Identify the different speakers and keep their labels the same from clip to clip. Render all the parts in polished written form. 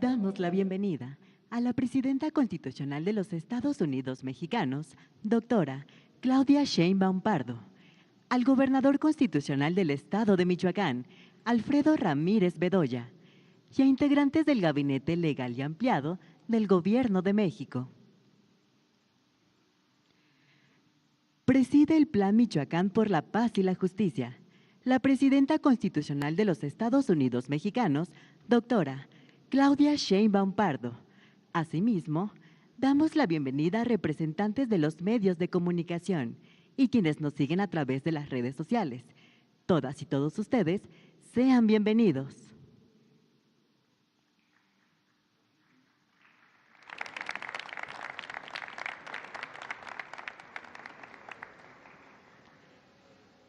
Speaker 1: Damos la bienvenida a la Presidenta Constitucional de los Estados Unidos Mexicanos, doctora Claudia Sheinbaum Pardo, al Gobernador Constitucional del Estado de Michoacán, Alfredo Ramírez Bedoya, y a integrantes del Gabinete Legal y Ampliado del Gobierno de México. Preside el Plan Michoacán por la Paz y la Justicia, la Presidenta Constitucional de los Estados Unidos Mexicanos, doctora Claudia Sheinbaum Pardo. Asimismo, damos la bienvenida a representantes de los medios de comunicación y quienes nos siguen a través de las redes sociales. Todas y todos ustedes, sean bienvenidos.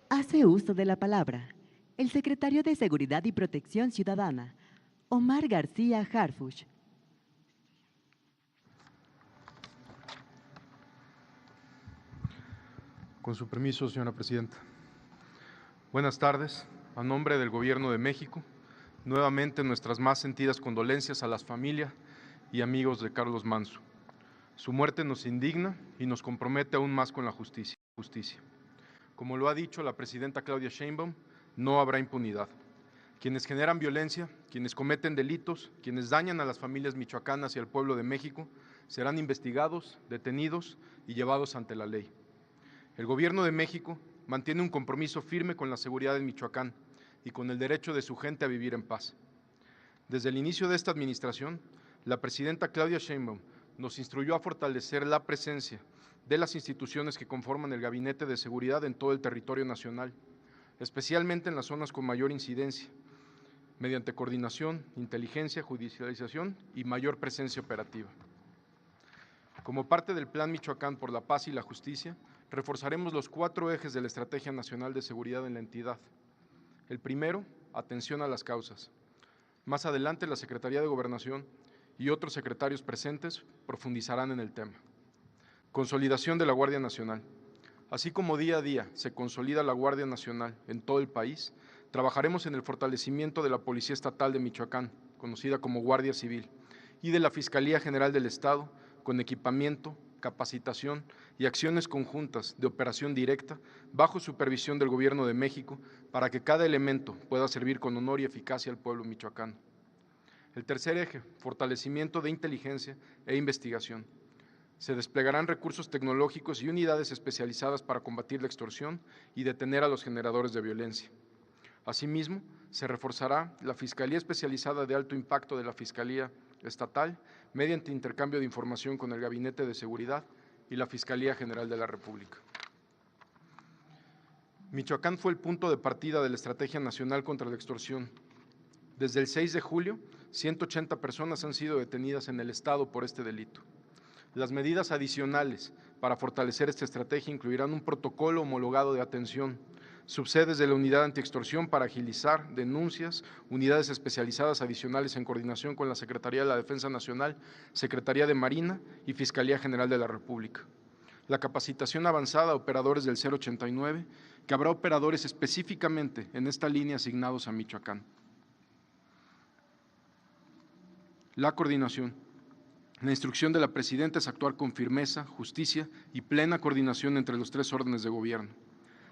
Speaker 1: Hace uso de la palabra el secretario de Seguridad y Protección Ciudadana, Omar García Harfuch.
Speaker 2: Con su permiso, señora presidenta. Buenas tardes. A nombre del Gobierno de México, nuevamente nuestras más sentidas condolencias a las familias y amigos de Carlos Manso. Su muerte nos indigna y nos compromete aún más con la justicia. Como lo ha dicho la presidenta Claudia Sheinbaum, no habrá impunidad. Quienes generan violencia, quienes cometen delitos, quienes dañan a las familias michoacanas y al pueblo de México, serán investigados, detenidos y llevados ante la ley. El Gobierno de México mantiene un compromiso firme con la seguridad en Michoacán y con el derecho de su gente a vivir en paz. Desde el inicio de esta administración, la presidenta Claudia Sheinbaum nos instruyó a fortalecer la presencia de las instituciones que conforman el Gabinete de Seguridad en todo el territorio nacional, especialmente en las zonas con mayor incidencia, mediante coordinación, inteligencia, judicialización y mayor presencia operativa. Como parte del Plan Michoacán por la Paz y la Justicia, reforzaremos los 4 ejes de la Estrategia Nacional de Seguridad en la entidad. El primero, atención a las causas. Más adelante, la Secretaría de Gobernación y otros secretarios presentes profundizarán en el tema. Consolidación de la Guardia Nacional. Así como día a día se consolida la Guardia Nacional en todo el país, trabajaremos en el fortalecimiento de la Policía Estatal de Michoacán, conocida como Guardia Civil, y de la Fiscalía General del Estado, con equipamiento, capacitación y acciones conjuntas de operación directa bajo supervisión del Gobierno de México para que cada elemento pueda servir con honor y eficacia al pueblo michoacano. El tercer eje, fortalecimiento de inteligencia e investigación. Se desplegarán recursos tecnológicos y unidades especializadas para combatir la extorsión y detener a los generadores de violencia. Asimismo, se reforzará la Fiscalía Especializada de Alto Impacto de la Fiscalía Estatal mediante intercambio de información con el Gabinete de Seguridad y la Fiscalía General de la República. Michoacán fue el punto de partida de la Estrategia Nacional contra la Extorsión. Desde el 6 de julio, 180 personas han sido detenidas en el Estado por este delito. Las medidas adicionales para fortalecer esta estrategia incluirán un protocolo homologado de atención, subsedes de la Unidad Antiextorsión para agilizar denuncias, unidades especializadas adicionales en coordinación con la Secretaría de la Defensa Nacional, Secretaría de Marina y Fiscalía General de la República. La capacitación avanzada a operadores del 089, que habrá operadores específicamente en esta línea asignados a Michoacán. La coordinación. La instrucción de la Presidenta es actuar con firmeza, justicia y plena coordinación entre los 3 órdenes de gobierno.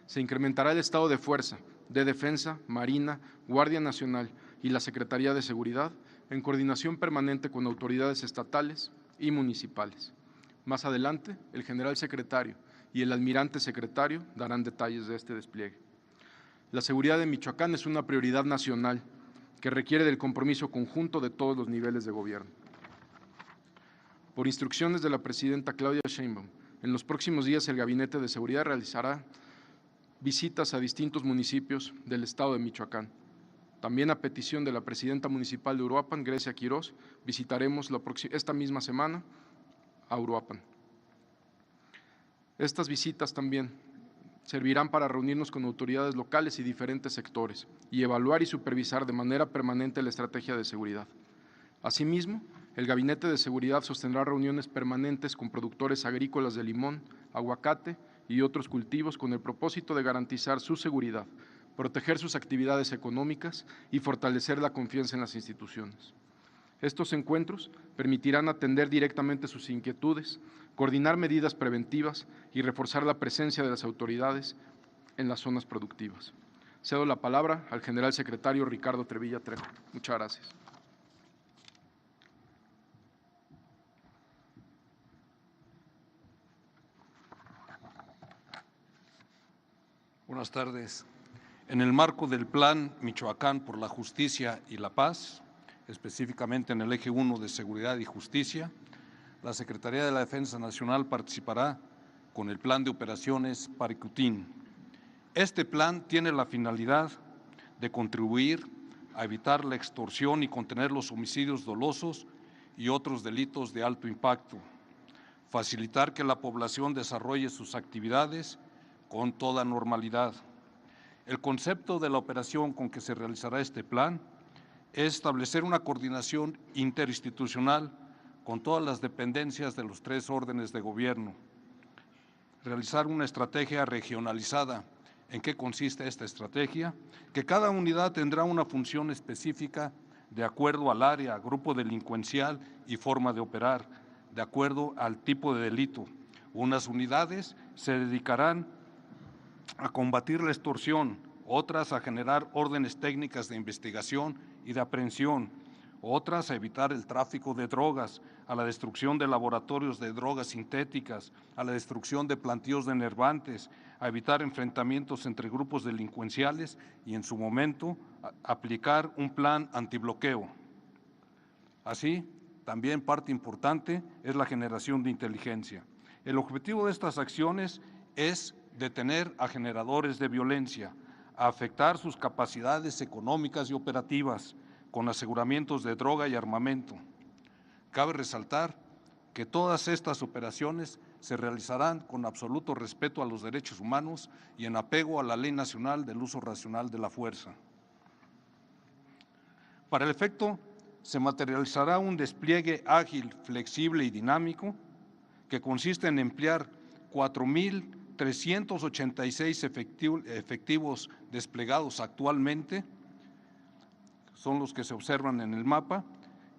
Speaker 2: Se incrementará el estado de fuerza de Defensa, Marina, Guardia Nacional y la Secretaría de Seguridad en coordinación permanente con autoridades estatales y municipales. Más adelante, el general secretario y el almirante secretario darán detalles de este despliegue. La seguridad de Michoacán es una prioridad nacional que requiere del compromiso conjunto de todos los niveles de gobierno. Por instrucciones de la presidenta Claudia Sheinbaum, en los próximos días el Gabinete de Seguridad realizará visitas a distintos municipios del estado de Michoacán. También a petición de la presidenta municipal de Uruapan, Grecia Quirós, visitaremos esta misma semana a Uruapan. Estas visitas también servirán para reunirnos con autoridades locales y diferentes sectores y evaluar y supervisar de manera permanente la estrategia de seguridad. Asimismo, el Gabinete de Seguridad sostendrá reuniones permanentes con productores agrícolas de limón, aguacate y otros cultivos con el propósito de garantizar su seguridad, proteger sus actividades económicas y fortalecer la confianza en las instituciones. Estos encuentros permitirán atender directamente sus inquietudes, coordinar medidas preventivas y reforzar la presencia de las autoridades en las zonas productivas. Cedo la palabra al general secretario Ricardo Trevilla Trejo. Muchas gracias.
Speaker 3: Buenas tardes. En el marco del Plan Michoacán por la Justicia y la Paz, específicamente en el eje 1 de Seguridad y Justicia, la Secretaría de la Defensa Nacional participará con el Plan de Operaciones Paricutín. Este plan tiene la finalidad de contribuir a evitar la extorsión y contener los homicidios dolosos y otros delitos de alto impacto, facilitar que la población desarrolle sus actividades con toda normalidad. El concepto de la operación con que se realizará este plan es establecer una coordinación interinstitucional con todas las dependencias de los 3 órdenes de gobierno, realizar una estrategia regionalizada. ¿En qué consiste esta estrategia? Que cada unidad tendrá una función específica de acuerdo al área, grupo delincuencial y forma de operar, de acuerdo al tipo de delito. Unas unidades se dedicarán a combatir la extorsión, otras a generar órdenes técnicas de investigación y de aprehensión, otras a evitar el tráfico de drogas, a la destrucción de laboratorios de drogas sintéticas, a la destrucción de plantíos de enervantes, a evitar enfrentamientos entre grupos delincuenciales y, en su momento, aplicar un plan antibloqueo. Así, también parte importante es la generación de inteligencia. El objetivo de estas acciones es detener a generadores de violencia, a afectar sus capacidades económicas y operativas con aseguramientos de droga y armamento. Cabe resaltar que todas estas operaciones se realizarán con absoluto respeto a los derechos humanos y en apego a la Ley Nacional del Uso Racional de la Fuerza. Para el efecto, se materializará un despliegue ágil, flexible y dinámico que consiste en emplear 4,386 efectivos desplegados actualmente, son los que se observan en el mapa,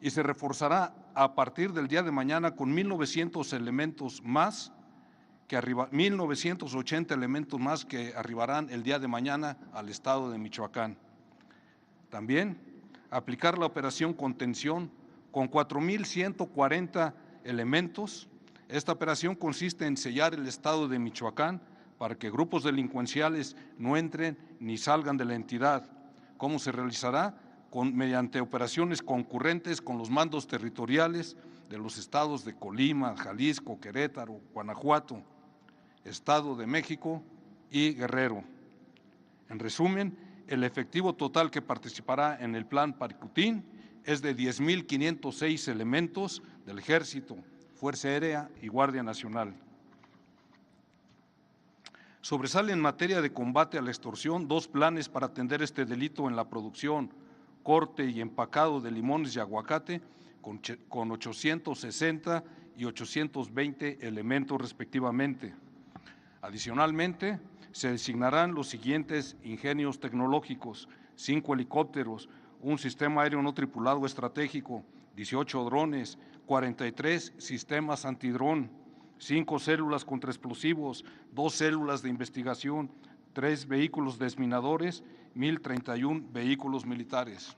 Speaker 3: y se reforzará a partir del día de mañana con 1,900 elementos más, 1,980 elementos más que arribarán el día de mañana al estado de Michoacán. También aplicar la operación contención con 4,140 elementos. Esta operación consiste en sellar el estado de Michoacán para que grupos delincuenciales no entren ni salgan de la entidad. ¿Cómo se realizará? Mediante operaciones concurrentes con los mandos territoriales de los estados de Colima, Jalisco, Querétaro, Guanajuato, Estado de México y Guerrero. En resumen, el efectivo total que participará en el plan Paricutín es de 10,506 elementos del Ejército, Fuerza Aérea y Guardia Nacional. Sobresale en materia de combate a la extorsión 2 planes para atender este delito en la producción, corte y empacado de limones y aguacate con 860 y 820 elementos respectivamente. Adicionalmente, se designarán los siguientes ingenios tecnológicos: 5 helicópteros, un sistema aéreo no tripulado estratégico, 18 drones, 43 sistemas antidrón, 5 células contra explosivos, 2 células de investigación, 3 vehículos desminadores, 1,031 vehículos militares.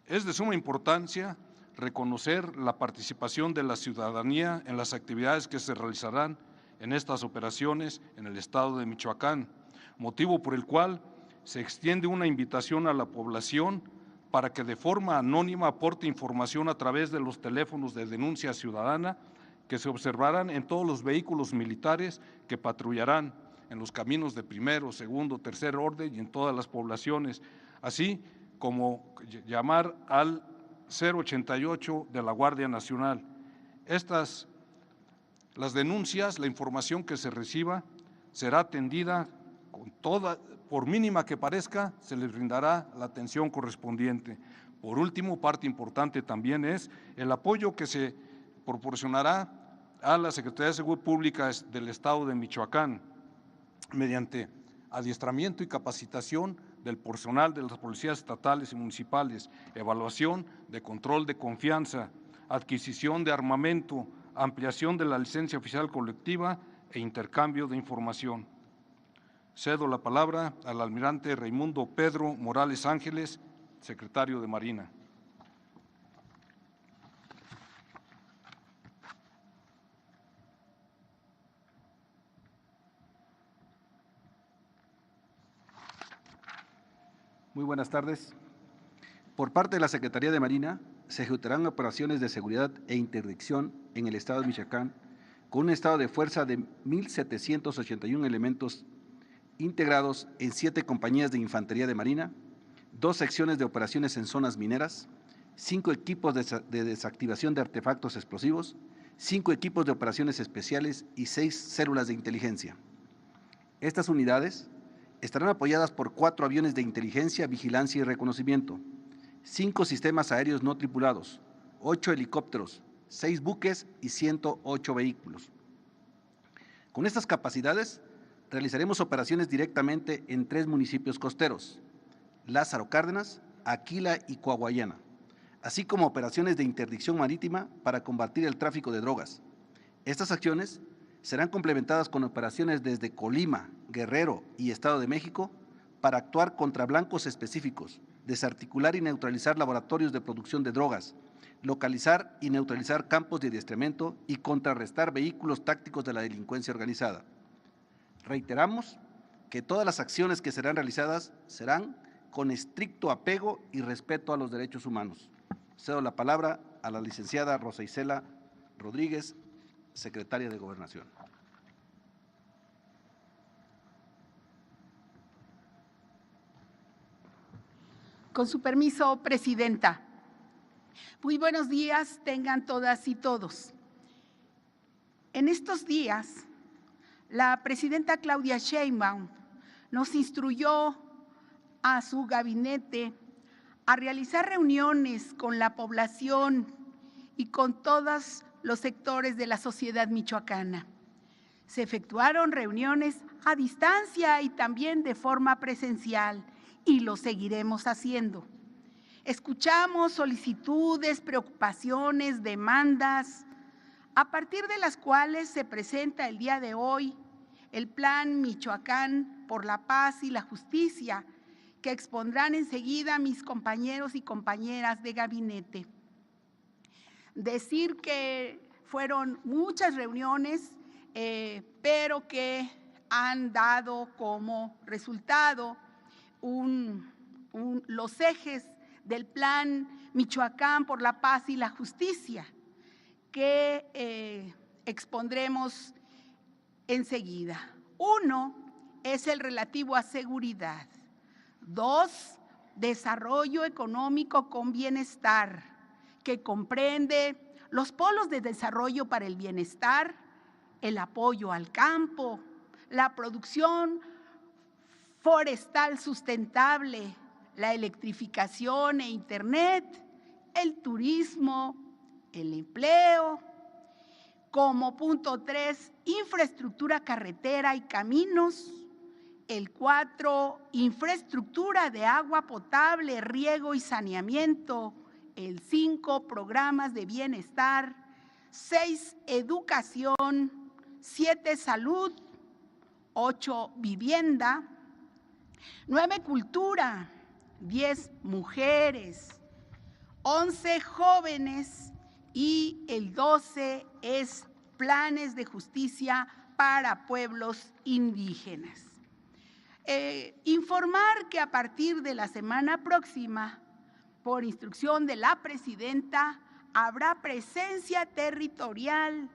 Speaker 3: Es de suma importancia reconocer la participación de la ciudadanía en las actividades que se realizarán en estas operaciones en el estado de Michoacán, motivo por el cual se extiende una invitación a la población para que de forma anónima aporte información a través de los teléfonos de denuncia ciudadana que se observarán en todos los vehículos militares que patrullarán en los caminos de primero, segundo, tercer orden y en todas las poblaciones, así como llamar al 088 de la Guardia Nacional. Las denuncias, la información que se reciba será atendida con toda, por mínima que parezca, se les brindará la atención correspondiente. Por último, parte importante también es el apoyo que se proporcionará a la Secretaría de Seguridad Pública del Estado de Michoacán mediante adiestramiento y capacitación del personal de las policías estatales y municipales, evaluación de control de confianza, adquisición de armamento, ampliación de la licencia oficial colectiva e intercambio de información. Cedo la palabra al almirante Raimundo Pedro Morales Ángeles, secretario de Marina.
Speaker 4: Muy buenas tardes. Por parte de la Secretaría de Marina, se ejecutarán operaciones de seguridad e interdicción en el estado de Michoacán con un estado de fuerza de 1,781 elementos integrados en 7 compañías de infantería de Marina, 2 secciones de operaciones en zonas mineras, 5 equipos de desactivación de artefactos explosivos, 5 equipos de operaciones especiales y 6 células de inteligencia. Estas unidades estarán apoyadas por 4 aviones de inteligencia, vigilancia y reconocimiento, 5 sistemas aéreos no tripulados, 8 helicópteros, 6 buques y 108 vehículos. Con estas capacidades, realizaremos operaciones directamente en 3 municipios costeros, Lázaro Cárdenas, Aquila y Coahuayana, así como operaciones de interdicción marítima para combatir el tráfico de drogas. Estas acciones serán complementadas con operaciones desde Colima, Guerrero y Estado de México para actuar contra blancos específicos, desarticular y neutralizar laboratorios de producción de drogas, localizar y neutralizar campos de adiestramiento y contrarrestar vehículos tácticos de la delincuencia organizada. Reiteramos que todas las acciones que serán realizadas serán con estricto apego y respeto a los derechos humanos. Cedo la palabra a la licenciada Rosa Isela Rodríguez, secretaria de Gobernación.
Speaker 5: Con su permiso, Presidenta. Muy buenos días tengan todas y todos. En estos días, la Presidenta Claudia Sheinbaum nos instruyó a su gabinete a realizar reuniones con la población y con todos los sectores de la sociedad michoacana. Se efectuaron reuniones a distancia y también de forma presencial, y lo seguiremos haciendo. Escuchamos solicitudes, preocupaciones, demandas, a partir de las cuales se presenta el día de hoy el Plan Michoacán por la Paz y la Justicia, que expondrán enseguida mis compañeros y compañeras de gabinete. Decir que fueron muchas reuniones, pero que han dado como resultado los ejes del Plan Michoacán por la Paz y la Justicia, que expondremos enseguida. 1 es el relativo a seguridad. 2, desarrollo económico con bienestar, que comprende los polos de desarrollo para el bienestar, el apoyo al campo, la producción forestal sustentable, la electrificación e internet, el turismo, el empleo. Como punto 3, infraestructura carretera y caminos. El 4, infraestructura de agua potable, riego y saneamiento. El 5, programas de bienestar. 6, educación. 7, salud. 8, vivienda. 9, cultura. 10, mujeres. 11, jóvenes. Y el 12 es planes de justicia para pueblos indígenas. Informar que a partir de la semana próxima, por instrucción de la Presidenta, habrá presencia territorial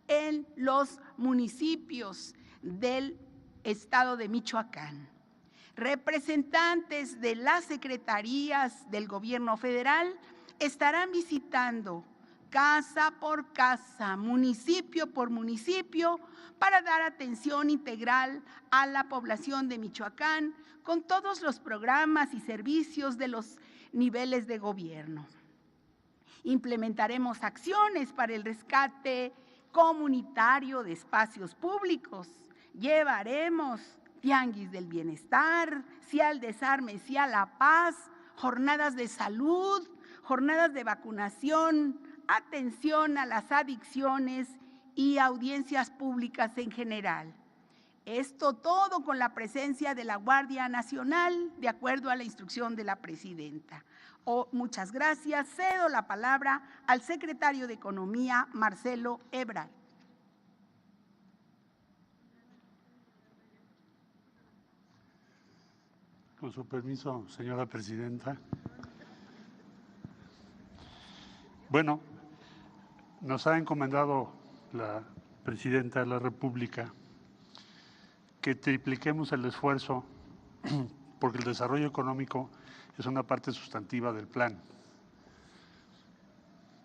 Speaker 5: en los municipios del estado de Michoacán. Representantes de las secretarías del Gobierno federal estarán visitando casa por casa, municipio por municipio, para dar atención integral a la población de Michoacán con todos los programas y servicios de los niveles de gobierno. Implementaremos acciones para el rescate comunitario de espacios públicos. Llevaremos tianguis del bienestar, sí al desarme, sí a la paz, jornadas de salud, jornadas de vacunación, atención a las adicciones y audiencias públicas en general. Esto todo con la presencia de la Guardia Nacional, de acuerdo a la instrucción de la presidenta. Muchas gracias. Cedo la palabra al secretario de Economía, Marcelo Ebrard.
Speaker 6: Con su permiso, señora presidenta. Bueno, nos ha encomendado la presidenta de la República que tripliquemos el esfuerzo porque el desarrollo económico es una parte sustantiva del plan.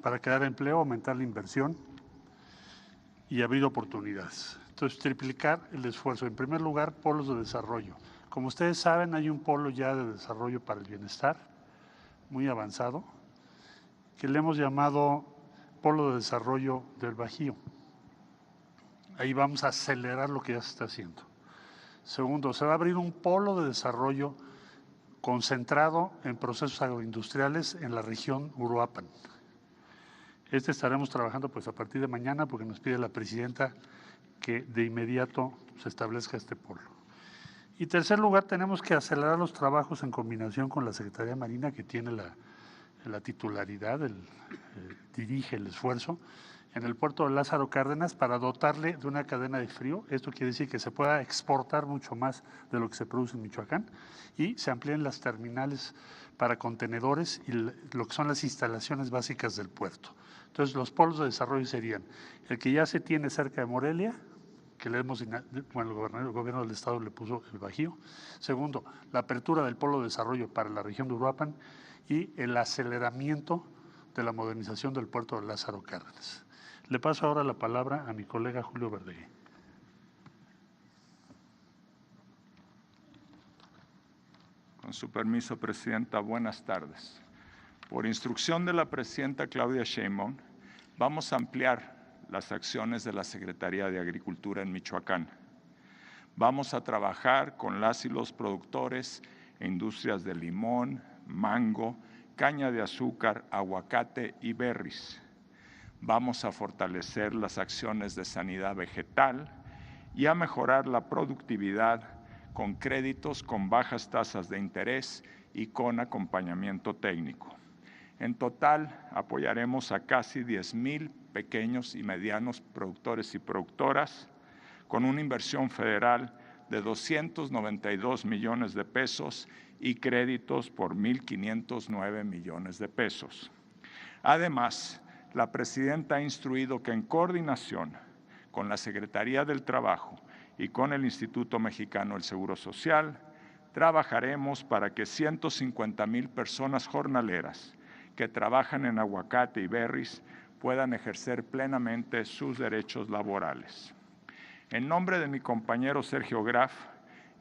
Speaker 6: Para crear empleo, aumentar la inversión y abrir oportunidades. Entonces, triplicar el esfuerzo. En primer lugar, polos de desarrollo. Como ustedes saben, hay un polo ya de desarrollo para el bienestar, muy avanzado, que le hemos llamado Polo de Desarrollo del Bajío. Ahí vamos a acelerar lo que ya se está haciendo. Segundo, se va a abrir un polo de desarrollo concentrado en procesos agroindustriales en la región Uruapan. Estaremos trabajando pues a partir de mañana porque nos pide la presidenta que de inmediato se establezca este polo. Y tercer lugar, tenemos que acelerar los trabajos en combinación con la Secretaría de Marina, que tiene la titularidad, dirige el esfuerzo, en el puerto de Lázaro Cárdenas para dotarle de una cadena de frío. Esto quiere decir que se pueda exportar mucho más de lo que se produce en Michoacán y se amplíen las terminales para contenedores y lo que son las instalaciones básicas del puerto. Entonces, los polos de desarrollo serían el que ya se tiene cerca de Morelia, que el gobierno del estado le puso el Bajío. Segundo, la apertura del polo de desarrollo para la región de Uruapan y el aceleramiento de la modernización del puerto de Lázaro Cárdenas. Le paso ahora la palabra a mi colega Julio Verdeguer.
Speaker 7: Con su permiso, presidenta, buenas tardes. Por instrucción de la presidenta Claudia Sheinbaum, vamos a ampliar las acciones de la Secretaría de Agricultura en Michoacán. Vamos a trabajar con las y los productores e industrias de limón, mango, caña de azúcar, aguacate y berries. Vamos a fortalecer las acciones de sanidad vegetal y a mejorar la productividad con créditos con bajas tasas de interés y con acompañamiento técnico. En total, apoyaremos a casi 10,000 pequeños y medianos productores y productoras con una inversión federal de 292 millones de pesos y créditos por 1,509 millones de pesos. Además, la presidenta ha instruido que en coordinación con la Secretaría del Trabajo y con el Instituto Mexicano del Seguro Social, trabajaremos para que 150,000 personas jornaleras que trabajan en aguacate y berries puedan ejercer plenamente sus derechos laborales. En nombre de mi compañero Sergio Graf,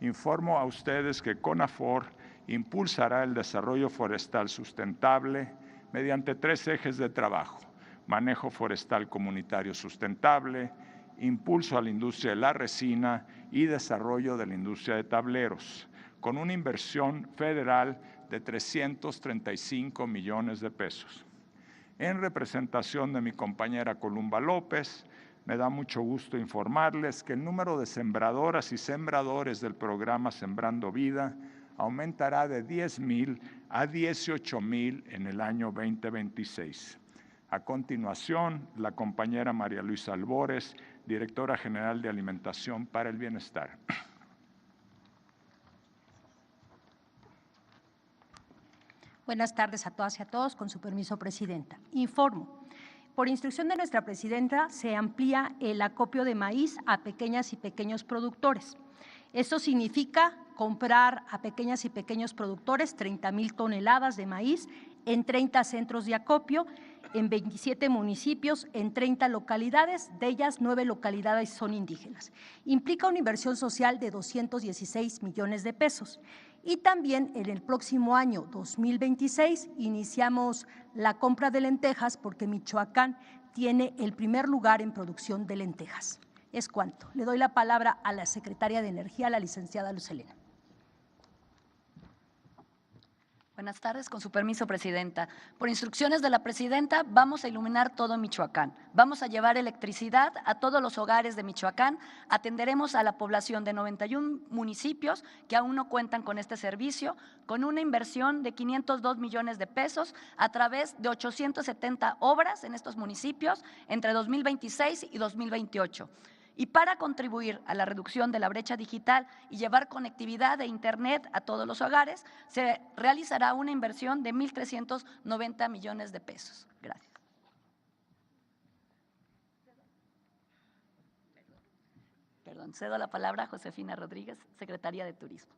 Speaker 7: informo a ustedes que CONAFOR impulsará el desarrollo forestal sustentable mediante 3 ejes de trabajo: manejo forestal comunitario sustentable, impulso a la industria de la resina y desarrollo de la industria de tableros, con una inversión federal de 335 millones de pesos. En representación de mi compañera Columba López, me da mucho gusto informarles que el número de sembradoras y sembradores del programa Sembrando Vida aumentará de 10,000 a 18,000 en el año 2026. A continuación, la compañera María Luisa Albores, directora general de Alimentación para el Bienestar.
Speaker 8: Buenas tardes a todas y a todos. Con su permiso, presidenta. Informo. Por instrucción de nuestra presidenta, se amplía el acopio de maíz a pequeñas y pequeños productores. Esto significa comprar a pequeñas y pequeños productores 30,000 toneladas de maíz en 30 centros de acopio, en 27 municipios, en 30 localidades, de ellas 9 localidades son indígenas. Implica una inversión social de 216 millones de pesos. Y también en el próximo año 2026 iniciamos la compra de lentejas porque Michoacán tiene el primer lugar en producción de lentejas. Es cuanto. Le doy la palabra a la secretaria de Energía, la licenciada Luz Helena.
Speaker 9: Buenas tardes, con su permiso, presidenta. Por instrucciones de la presidenta, vamos a iluminar todo Michoacán. Vamos a llevar electricidad a todos los hogares de Michoacán. Atenderemos a la población de 91 municipios que aún no cuentan con este servicio, con una inversión de 502 millones de pesos a través de 870 obras en estos municipios entre 2026 y 2028. Y para contribuir a la reducción de la brecha digital y llevar conectividad de Internet a todos los hogares, se realizará una inversión de 1.390 millones de pesos. Gracias. Perdón, cedo la palabra a Josefina Rodríguez, secretaria de Turismo.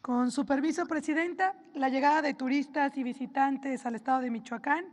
Speaker 10: Con su permiso, presidenta, la llegada de turistas y visitantes al estado de Michoacán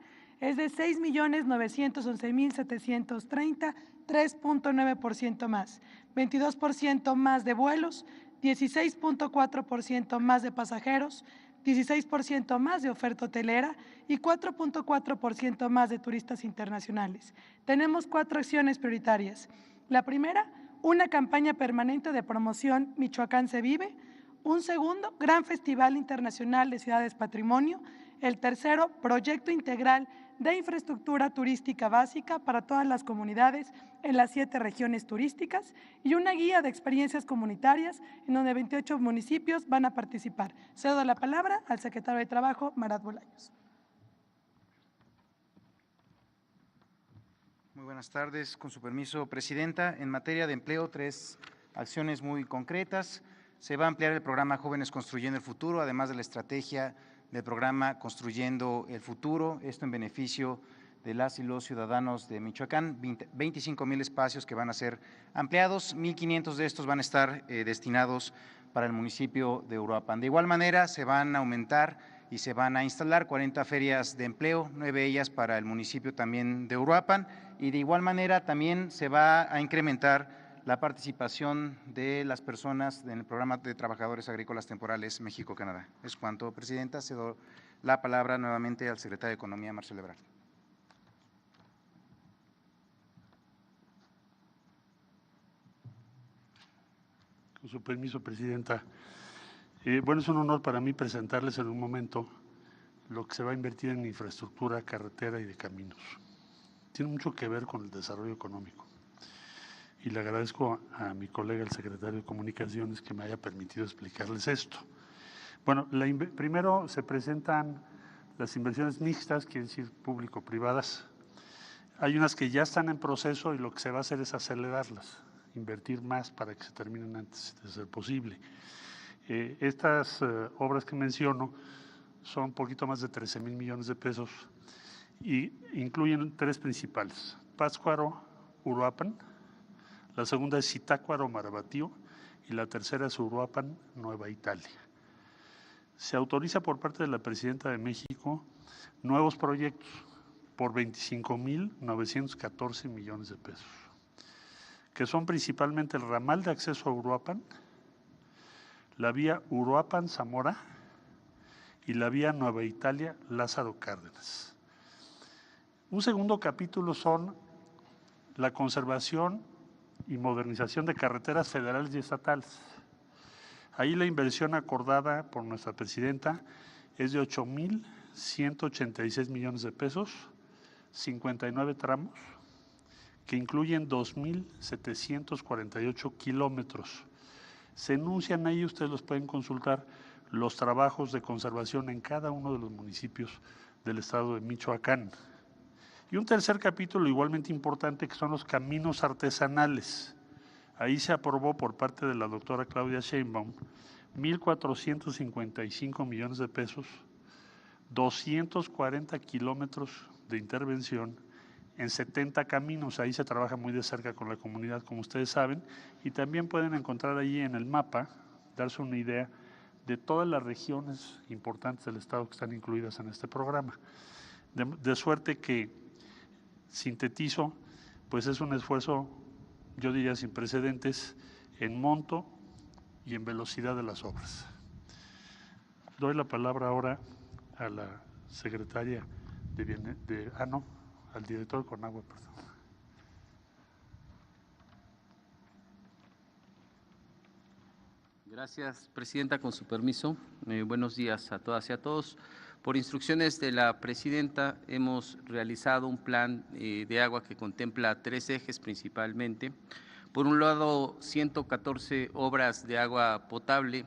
Speaker 10: es de 6.911.730, 3.9% más, 22% más de vuelos, 16.4% más de pasajeros, 16% más de oferta hotelera y 4.4% más de turistas internacionales. Tenemos 4 acciones prioritarias. La primera, una campaña permanente de promoción Michoacán se vive. Un segundo, gran Festival Internacional de Ciudades Patrimonio. El tercero, proyecto integral de infraestructura turística básica para todas las comunidades en las 7 regiones turísticas y una guía de experiencias comunitarias en donde 28 municipios van a participar. Cedo la palabra al secretario de Trabajo, Marat Bolaños.
Speaker 11: Muy buenas tardes. Con su permiso, presidenta. En materia de empleo, 3 acciones muy concretas. Se va a ampliar el programa Jóvenes Construyendo el Futuro, además de la estrategia del programa Construyendo el Futuro, esto en beneficio de las y los ciudadanos de Michoacán, 25,000 espacios que van a ser ampliados, 1,500 de estos van a estar destinados para el municipio de Uruapan. De igual manera, se van a aumentar y se van a instalar 40 ferias de empleo, 9 de ellas para el municipio también de Uruapan, y de igual manera también se va a incrementar la participación de las personas en el programa de trabajadores agrícolas temporales México-Canadá. Es cuanto, presidenta. Cedo la palabra nuevamente al secretario de Economía, Marcelo Ebrard.
Speaker 6: Con su permiso, presidenta. Bueno, es un honor para mí presentarles en un momento lo que se va a invertir en infraestructura, carretera y de caminos. Tiene mucho que ver con el desarrollo económico. Y le agradezco a mi colega, el secretario de Comunicaciones, que me haya permitido explicarles esto. Bueno, primero se presentan las inversiones mixtas, quiere decir público-privadas. Hay unas que ya están en proceso y lo que se va a hacer es acelerarlas, invertir más para que se terminen antes de ser posible. Estas obras que menciono son un poquito más de 13,000 millones de pesos y incluyen 3 principales: Pátzcuaro, Uruapan. La segunda es Zitácuaro, Marabatío, y la tercera es Uruapan, Nueva Italia. Se autoriza por parte de la Presidenta de México nuevos proyectos por 25,914 millones de pesos, que son principalmente el ramal de acceso a Uruapan, la vía Uruapan-Zamora y la vía Nueva Italia-Lázaro Cárdenas. Un segundo capítulo son la conservación y modernización de carreteras federales y estatales. Ahí la inversión acordada por nuestra presidenta es de 8,186 millones de pesos, 59 tramos, que incluyen 2,748 kilómetros. Se enuncian ahí, ustedes los pueden consultar, los trabajos de conservación en cada uno de los municipios del estado de Michoacán. Y un tercer capítulo igualmente importante, que son los caminos artesanales. Ahí se aprobó por parte de la doctora Claudia Sheinbaum 1,455 millones de pesos, 240 kilómetros de intervención en 70 caminos. Ahí se trabaja muy de cerca con la comunidad, como ustedes saben, y también pueden encontrar allí en el mapa, darse una idea de todas las regiones importantes del estado que están incluidas en este programa. De suerte que, sintetizo, pues es un esfuerzo, yo diría, sin precedentes en monto y en velocidad de las obras. Doy la palabra ahora a la secretaria al director de Conagua, perdón.
Speaker 12: Gracias, Presidenta. Con su permiso, buenos días a todas y a todos. Por instrucciones de la Presidenta, hemos realizado un plan de agua que contempla 3 ejes principalmente. Por un lado, 114 obras de agua potable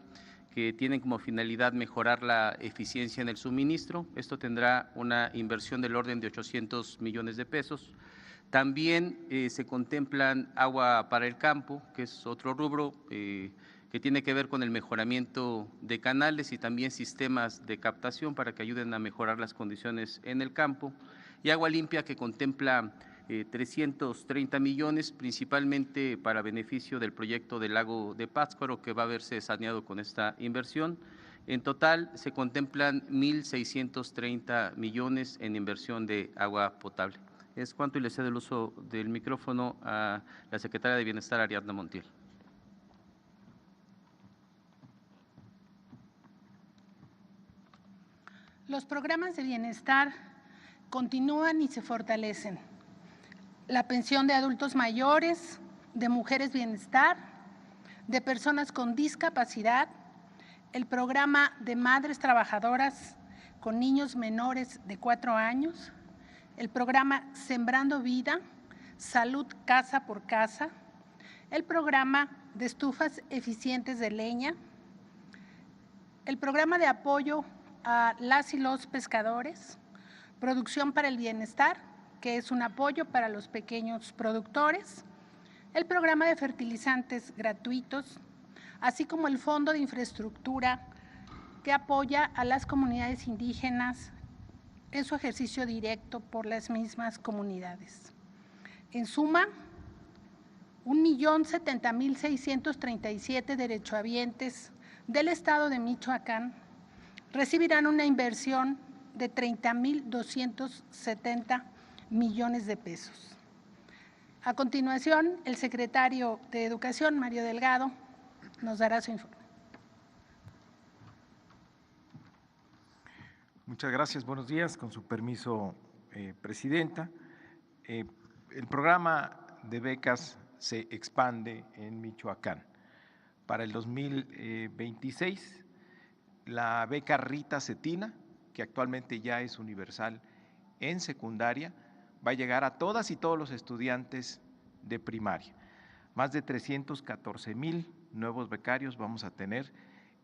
Speaker 12: que tienen como finalidad mejorar la eficiencia en el suministro. Esto tendrá una inversión del orden de 800 millones de pesos. También se contemplan agua para el campo, que es otro rubro que tiene que ver con el mejoramiento de canales y también sistemas de captación para que ayuden a mejorar las condiciones en el campo, y agua limpia, que contempla 330 millones, principalmente para beneficio del proyecto del lago de Pátzcuaro, que va a verse saneado con esta inversión. En total se contemplan 1.630 millones en inversión de agua potable. Es cuanto, y le cedo el uso del micrófono a la Secretaria de Bienestar, Ariadna Montiel.
Speaker 5: Los programas de bienestar continúan y se fortalecen. La pensión de adultos mayores, de mujeres bienestar, de personas con discapacidad, el programa de madres trabajadoras con niños menores de 4 años, el programa Sembrando Vida, Salud Casa por Casa, el programa de estufas eficientes de leña, el programa de apoyo a las y los pescadores, Producción para el Bienestar, que es un apoyo para los pequeños productores, el programa de fertilizantes gratuitos, así como el Fondo de Infraestructura que apoya a las comunidades indígenas en su ejercicio directo por las mismas comunidades. En suma, 1.070.637 derechohabientes del Estado de Michoacán recibirán una inversión de 30.270 millones de pesos. A continuación, el secretario de Educación, Mario Delgado, nos dará su informe.
Speaker 13: Muchas gracias, buenos días. Con su permiso, Presidenta. El programa de becas se expande en Michoacán. Para el 2026, la beca Rita Cetina, que actualmente ya es universal en secundaria, va a llegar a todas y todos los estudiantes de primaria. Más de 314,000 nuevos becarios vamos a tener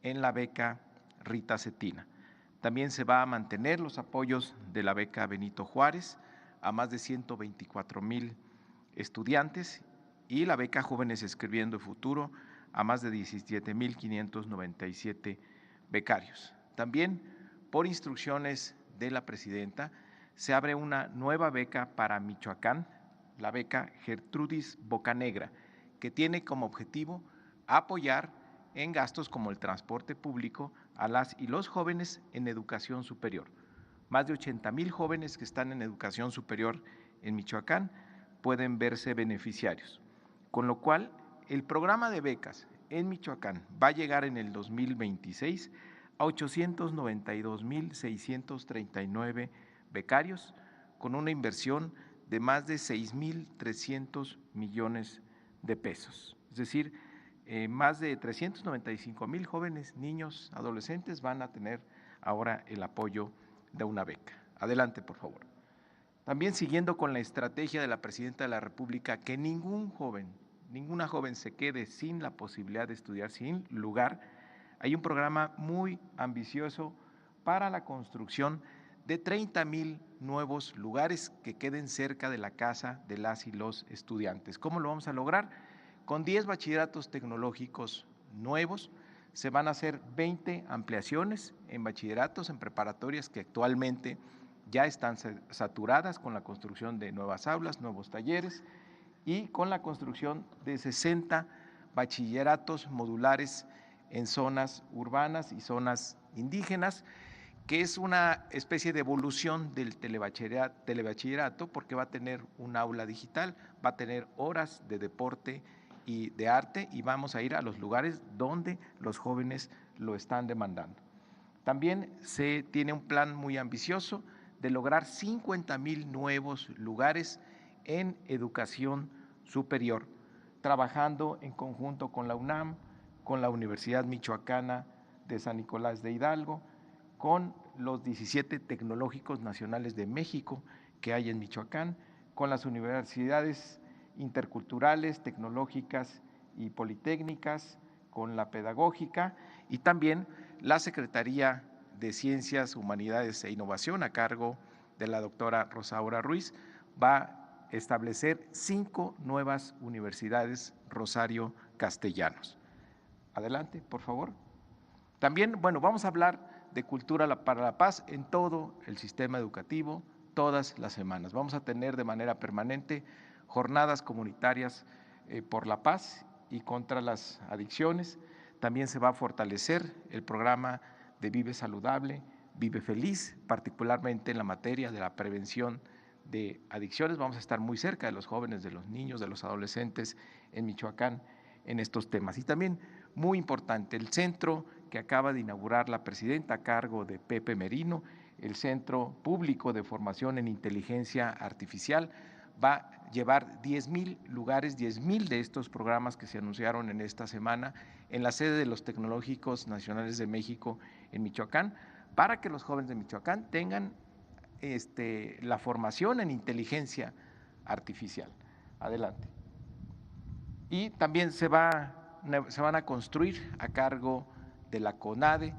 Speaker 13: en la beca Rita Cetina. También se va a mantener los apoyos de la beca Benito Juárez a más de 124,000 estudiantes, y la beca Jóvenes Escribiendo el Futuro a más de 17,597 becarios. También, por instrucciones de la Presidenta, se abre una nueva beca para Michoacán, la beca Gertrudis Bocanegra, que tiene como objetivo apoyar en gastos como el transporte público a las y los jóvenes en educación superior. Más de 80,000 jóvenes que están en educación superior en Michoacán pueden verse beneficiarios, con lo cual el programa de becas en Michoacán va a llegar en el 2026 a 892,639 becarios, con una inversión de más de 6,300 millones de pesos. Es decir, más de 395,000 jóvenes, niños, adolescentes van a tener ahora el apoyo de una beca. Adelante, por favor. También, siguiendo con la estrategia de la Presidenta de la República, que ningún joven, ninguna joven se quede sin la posibilidad de estudiar, sin lugar, hay un programa muy ambicioso para la construcción de 30,000 nuevos lugares que queden cerca de la casa de las y los estudiantes. ¿Cómo lo vamos a lograr? Con 10 bachilleratos tecnológicos nuevos. Se van a hacer 20 ampliaciones en bachilleratos, en preparatorias que actualmente ya están saturadas con la construcción de nuevas aulas, nuevos talleres, y con la construcción de 60 bachilleratos modulares en zonas urbanas y zonas indígenas, que es una especie de evolución del telebachillerato, porque va a tener un aula digital, va a tener horas de deporte y de arte, y vamos a ir a los lugares donde los jóvenes lo están demandando. También se tiene un plan muy ambicioso de lograr 50,000 nuevos lugares en educación superior, trabajando en conjunto con la UNAM, con la Universidad Michoacana de San Nicolás de Hidalgo, con los 17 tecnológicos nacionales de México que hay en Michoacán, con las universidades interculturales, tecnológicas y politécnicas, con la pedagógica y también la Secretaría de Ciencias, Humanidades e Innovación a cargo de la doctora Rosaura Ruiz va a establecer 5 nuevas universidades Rosario Castellanos. Adelante, por favor. También, bueno, vamos a hablar de cultura para la paz en todo el sistema educativo, todas las semanas. Vamos a tener de manera permanente jornadas comunitarias por la paz y contra las adicciones. También se va a fortalecer el programa de Vive Saludable, Vive Feliz, particularmente en la materia de la prevención de adicciones. Vamos a estar muy cerca de los jóvenes, de los niños, de los adolescentes en Michoacán en estos temas. Y también, muy importante, el centro que acaba de inaugurar la presidenta a cargo de Pepe Merino, el Centro Público de Formación en Inteligencia Artificial, va a llevar 10,000 lugares, 10,000 de estos programas que se anunciaron en esta semana en la sede de los Tecnológicos Nacionales de México en Michoacán, para que los jóvenes de Michoacán tengan la formación en inteligencia artificial. Adelante. Y también se van a construir a cargo de la CONADE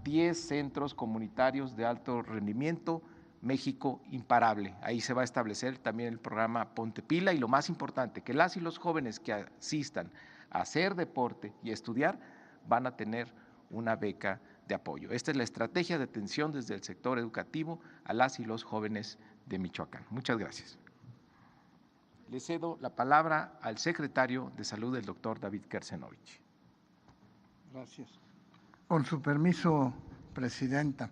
Speaker 13: 10 centros comunitarios de alto rendimiento, México Imparable. Ahí se va a establecer también el programa Ponte Pila y lo más importante, que las y los jóvenes que asistan a hacer deporte y a estudiar van a tener una beca de apoyo. Esta es la estrategia de atención desde el sector educativo a las y los jóvenes de Michoacán. Muchas gracias. Le cedo la palabra al secretario de Salud, el doctor David Kersenovich.
Speaker 14: Gracias. Con su permiso, Presidenta.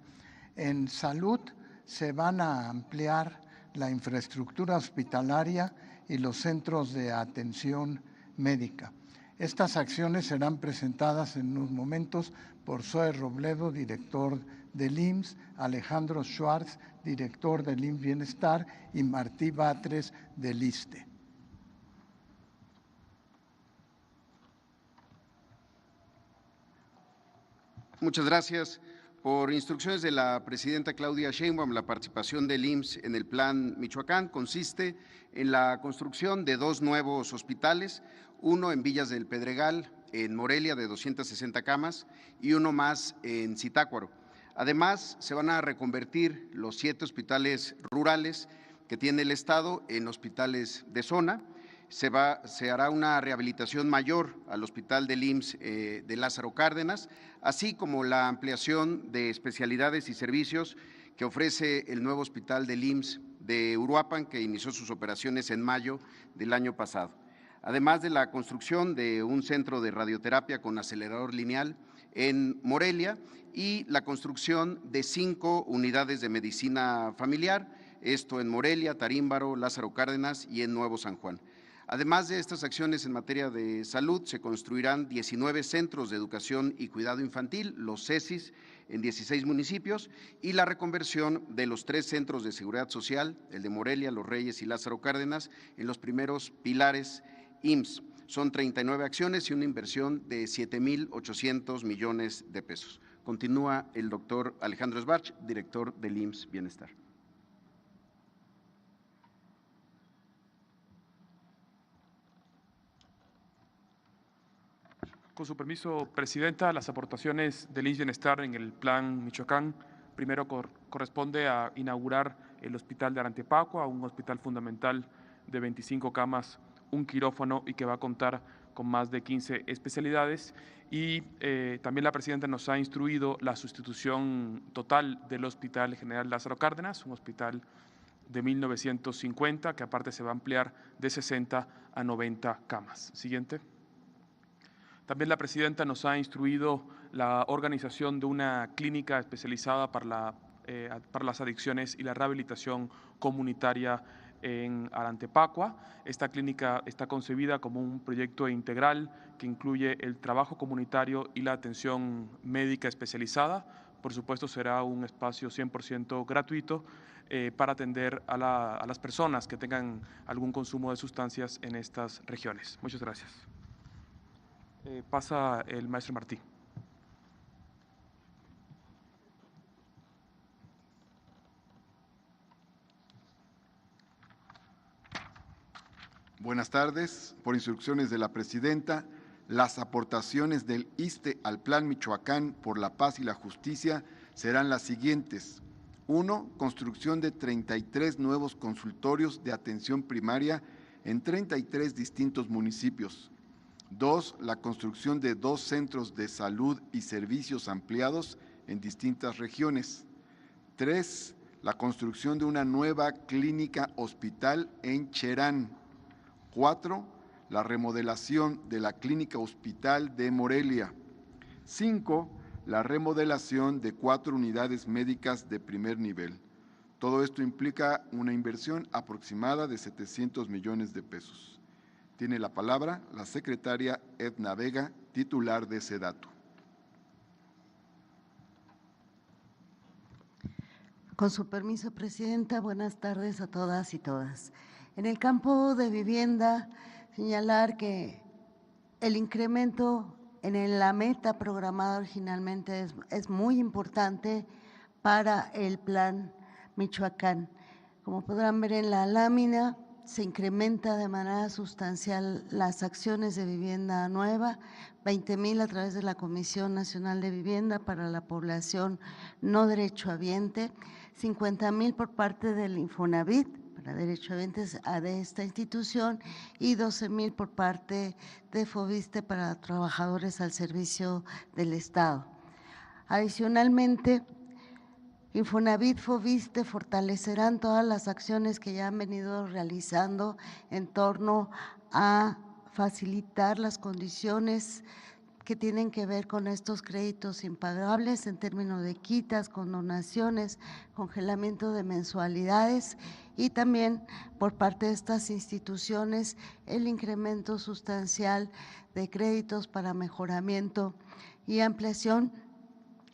Speaker 14: En salud se van a ampliar la infraestructura hospitalaria y los centros de atención médica. Estas acciones serán presentadas en unos momentos por Zoe Robledo, director del IMSS, Alejandro Schwartz, director del IMSS Bienestar, y Martí Batres del ISSSTE.
Speaker 15: Muchas gracias. Por instrucciones de la presidenta Claudia Sheinbaum, la participación del IMSS en el Plan Michoacán consiste en la construcción de 2 nuevos hospitales, uno en Villas del Pedregal, en Morelia, de 260 camas, y uno más en Zitácuaro. Además, se van a reconvertir los 7 hospitales rurales que tiene el Estado en hospitales de zona. Se hará una rehabilitación mayor al hospital del IMSS de Lázaro Cárdenas, así como la ampliación de especialidades y servicios que ofrece el nuevo hospital del IMSS de Uruapan, que inició sus operaciones en mayo del año pasado. Además de la construcción de un centro de radioterapia con acelerador lineal en Morelia y la construcción de 5 unidades de medicina familiar, esto en Morelia, Tarímbaro, Lázaro Cárdenas y en Nuevo San Juan. Además de estas acciones en materia de salud, se construirán 19 centros de educación y cuidado infantil, los CECIS, en 16 municipios, y la reconversión de los 3 centros de seguridad social, el de Morelia, Los Reyes y Lázaro Cárdenas, en los primeros pilares IMSS. Son 39 acciones y una inversión de 7,800 millones de pesos. Continúa el doctor Alejandro Sbarch, director del IMSS Bienestar.
Speaker 16: Con su permiso, Presidenta, las aportaciones del IMSS Bienestar en el Plan Michoacán, primero corresponde a inaugurar el Hospital de Arantepacua, un hospital fundamental de 25 camas, un quirófano y que va a contar con más de 15 especialidades. Y también la Presidenta nos ha instruido la sustitución total del Hospital General Lázaro Cárdenas, un hospital de 1950, que aparte se va a ampliar de 60 a 90 camas. Siguiente. También la Presidenta nos ha instruido la organización de una clínica especializada para las adicciones y la rehabilitación comunitaria en Arantepacua. Esta clínica está concebida como un proyecto integral que incluye el trabajo comunitario y la atención médica especializada por supuesto será un espacio 100% gratuito para atender a las personas que tengan algún consumo de sustancias en estas regiones. Muchas gracias. Pasa el maestro Martí.
Speaker 17: Buenas tardes. Por instrucciones de la presidenta, las aportaciones del ISSSTE al Plan Michoacán por la Paz y la Justicia serán las siguientes. 1. Construcción de 33 nuevos consultorios de atención primaria en 33 distintos municipios. 2. La construcción de 2 centros de salud y servicios ampliados en distintas regiones. 3. La construcción de una nueva clínica hospital en Cherán. 4. La remodelación de la Clínica Hospital de Morelia. 5. La remodelación de 4 unidades médicas de primer nivel. Todo esto implica una inversión aproximada de 700 millones de pesos. Tiene la palabra la secretaria Edna Vega, titular de SEDATU.
Speaker 18: Con su permiso, Presidenta, buenas tardes a todas y todas. En el campo de vivienda, señalar que el incremento en la meta programada originalmente es muy importante para el Plan Michoacán. Como podrán ver en la lámina, se incrementa de manera sustancial las acciones de vivienda nueva, 20,000 a través de la Comisión Nacional de Vivienda para la población no derechohabiente, 50,000 por parte del Infonavit para derechohabientes de esta institución y 12,000 por parte de FOVISSSTE para trabajadores al servicio del Estado. Adicionalmente, Infonavit, FOVISSSTE fortalecerán todas las acciones que ya han venido realizando en torno a facilitar las condiciones que tienen que ver con estos créditos impagables en términos de quitas, condonaciones, congelamiento de mensualidades y también por parte de estas instituciones el incremento sustancial de créditos para mejoramiento y ampliación,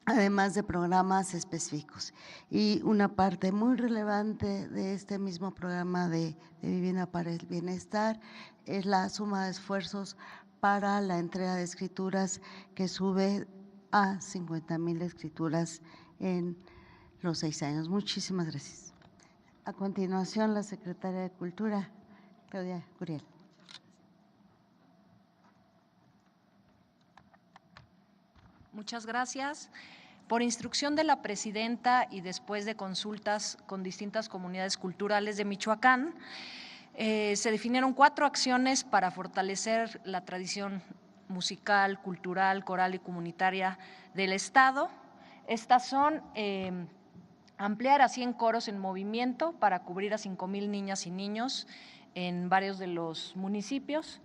Speaker 18: además de programas específicos. Y una parte muy relevante de este mismo programa de Vivienda para el Bienestar es la suma de esfuerzos para la entrega de escrituras que sube a 50,000 escrituras en los 6 años. Muchísimas gracias. A continuación, la secretaria de Cultura, Claudia Curiel.
Speaker 8: Muchas gracias. Por instrucción de la presidenta y después de consultas con distintas comunidades culturales de Michoacán, se definieron 4 acciones para fortalecer la tradición musical, cultural, coral y comunitaria del Estado. Estas son ampliar a 100 coros en movimiento para cubrir a 5,000 niñas y niños en varios de los municipios.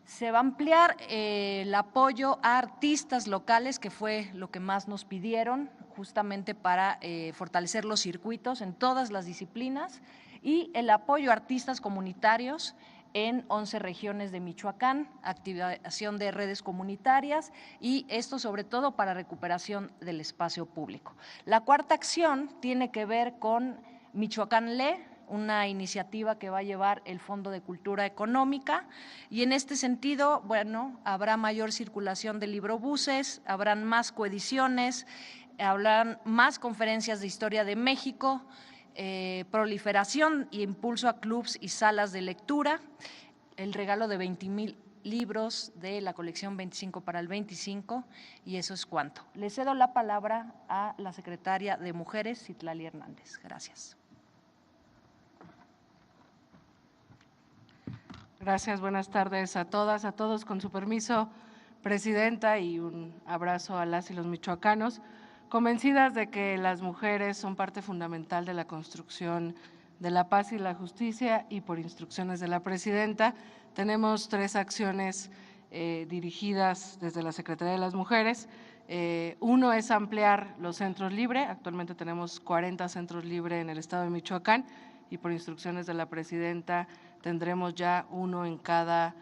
Speaker 8: Se va a ampliar el apoyo a artistas locales, que fue lo que más nos pidieron, justamente para fortalecer los circuitos en todas las disciplinas, y el apoyo a artistas comunitarios en 11 regiones de Michoacán, activación de redes comunitarias y esto sobre todo para recuperación del espacio público. La 4ª acción tiene que ver con Michoacán Lee, una iniciativa que va a llevar el Fondo de Cultura Económica y en este sentido, bueno, habrá mayor circulación de librobuses, habrán más coediciones, habrán más conferencias de historia de México, proliferación e impulso a clubs y salas de lectura, el regalo de 20,000 libros de la colección 25 para el 25 y eso es cuanto. Le cedo la palabra a la secretaria de Mujeres, Citlali Hernández. Gracias.
Speaker 10: Gracias, buenas tardes a todas, a todos. Con su permiso, Presidenta, y un abrazo a las y los michoacanos, convencidas de que las mujeres son parte fundamental de la construcción de la paz y la justicia y por instrucciones de la Presidenta, tenemos 3 acciones dirigidas desde la Secretaría de las Mujeres. Uno es ampliar los centros libres, actualmente tenemos 40 centros libres en el estado de Michoacán y por instrucciones de la Presidenta tendremos ya uno en cada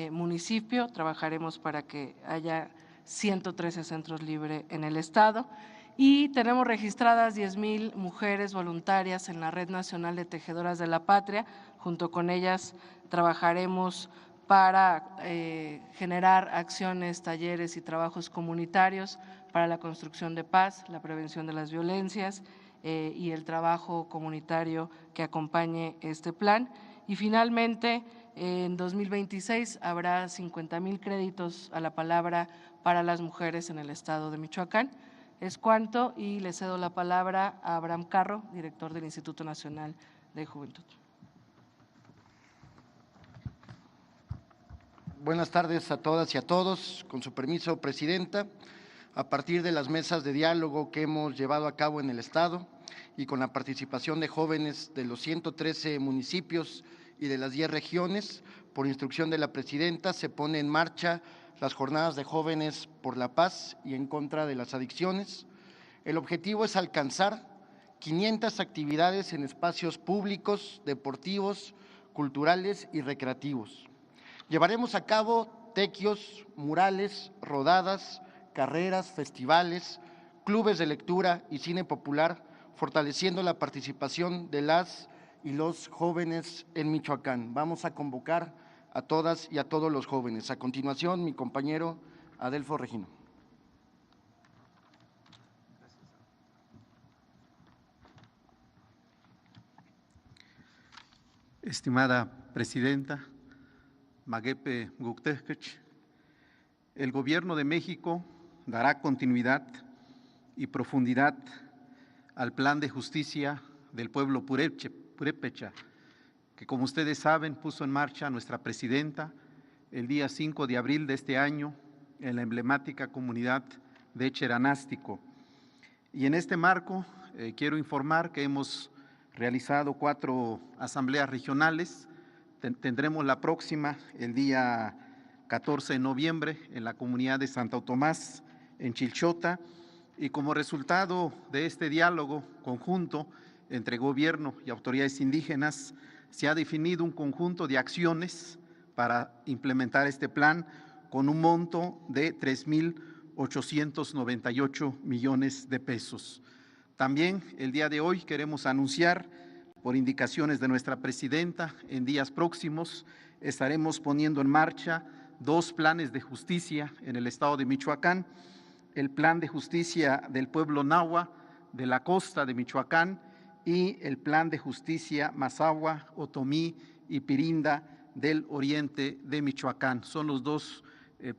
Speaker 10: municipio, trabajaremos para que haya 113 centros libres en el estado. y tenemos registradas 10,000 mujeres voluntarias en la Red Nacional de Tejedoras de la Patria. Junto con ellas trabajaremos para generar acciones, talleres y trabajos comunitarios para la construcción de paz, la prevención de las violencias y el trabajo comunitario que acompañe este plan. Y finalmente, en 2026 habrá 50,000 créditos a la palabra para las mujeres en el estado de Michoacán. Es cuanto, y le cedo la palabra a Abraham Carro, director del Instituto Nacional de Juventud.
Speaker 19: Buenas tardes a todas y a todos. Con su permiso, Presidenta, a partir de las mesas de diálogo que hemos llevado a cabo en el Estado y con la participación de jóvenes de los 113 municipios y de las 10 regiones, por instrucción de la Presidenta, se pone en marcha las jornadas de jóvenes por la paz y en contra de las adicciones. El objetivo es alcanzar 500 actividades en espacios públicos, deportivos, culturales y recreativos. Llevaremos a cabo tequios, murales, rodadas, carreras, festivales, clubes de lectura y cine popular, fortaleciendo la participación de las y los jóvenes en Michoacán. Vamos a convocar a todas y a todos los jóvenes. A continuación, mi compañero Adelfo Regino.
Speaker 20: Estimada Presidenta Maguepe Guctezquech, el Gobierno de México dará continuidad y profundidad al Plan de Justicia del Pueblo Purépecha, que como ustedes saben puso en marcha nuestra Presidenta el día 5 de abril de este año en la emblemática comunidad de Cheranástico. Y en este marco quiero informar que hemos realizado 4 asambleas regionales. Tendremos la próxima el día 14 de noviembre en la comunidad de Santo Tomás, en Chilchota, y como resultado de este diálogo conjunto entre gobierno y autoridades indígenas, se ha definido un conjunto de acciones para implementar este plan con un monto de 3,898 millones de pesos. También el día de hoy queremos anunciar, por indicaciones de nuestra Presidenta, en días próximos estaremos poniendo en marcha 2 planes de justicia en el estado de Michoacán: el Plan de Justicia del Pueblo Nahua de la costa de Michoacán y el Plan de Justicia Mazahua, Otomí y Pirinda del oriente de Michoacán. Son los 2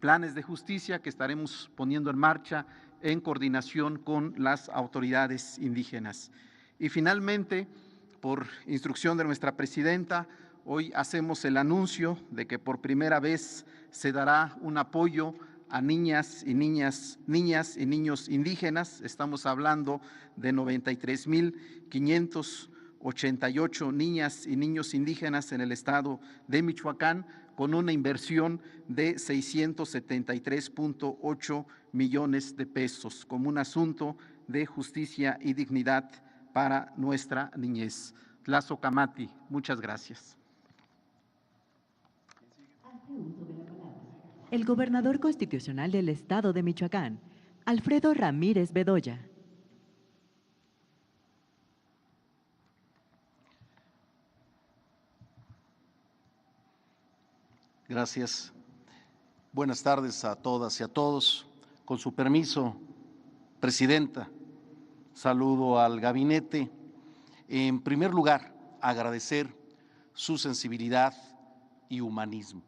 Speaker 20: planes de justicia que estaremos poniendo en marcha en coordinación con las autoridades indígenas. Y finalmente, por instrucción de nuestra Presidenta, hoy hacemos el anuncio de que por primera vez se dará un apoyo a niñas y niños indígenas. Estamos hablando de 93,588 niñas y niños indígenas en el estado de Michoacán, con una inversión de 673.8 millones de pesos, como un asunto de justicia y dignidad para nuestra niñez. Tlazocamati, muchas gracias.
Speaker 1: El gobernador constitucional del estado de Michoacán, Alfredo Ramírez Bedoya.
Speaker 19: Gracias. Buenas tardes a todas y a todos. Con su permiso, Presidenta, saludo al gabinete. En primer lugar, agradecer su sensibilidad y humanismo.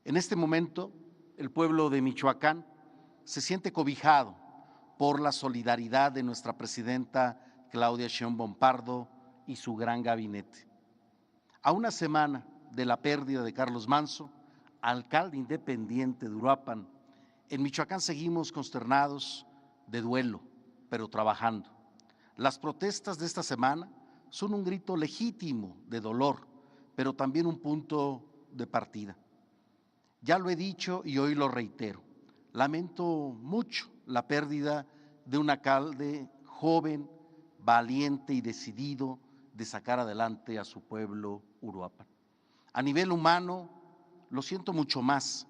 Speaker 19: En este momento, el pueblo de Michoacán se siente cobijado por la solidaridad de nuestra Presidenta Claudia Sheinbaum Pardo y su gran gabinete. A una semana de la pérdida de Carlos Manso, alcalde independiente de Uruapan, en Michoacán seguimos consternados de duelo, pero trabajando. Las protestas de esta semana son un grito legítimo de dolor, pero también un punto de partida. Ya lo he dicho y hoy lo reitero, lamento mucho la pérdida de un alcalde joven, valiente y decidido de sacar adelante a su pueblo Uruapan. A nivel humano, lo siento mucho más,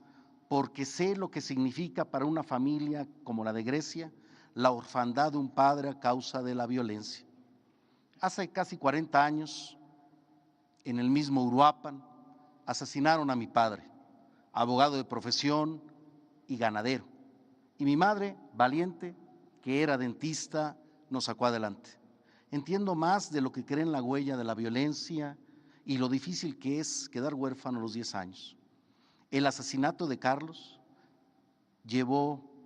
Speaker 19: porque sé lo que significa para una familia como la de Grecia la orfandad de un padre a causa de la violencia. Hace casi 40 años, en el mismo Uruapan, asesinaron a mi padre, abogado de profesión y ganadero. Y mi madre, valiente, que era dentista, nos sacó adelante. Entiendo más de lo que creen la huella de la violencia y lo difícil que es quedar huérfano a los 10 años. El asesinato de Carlos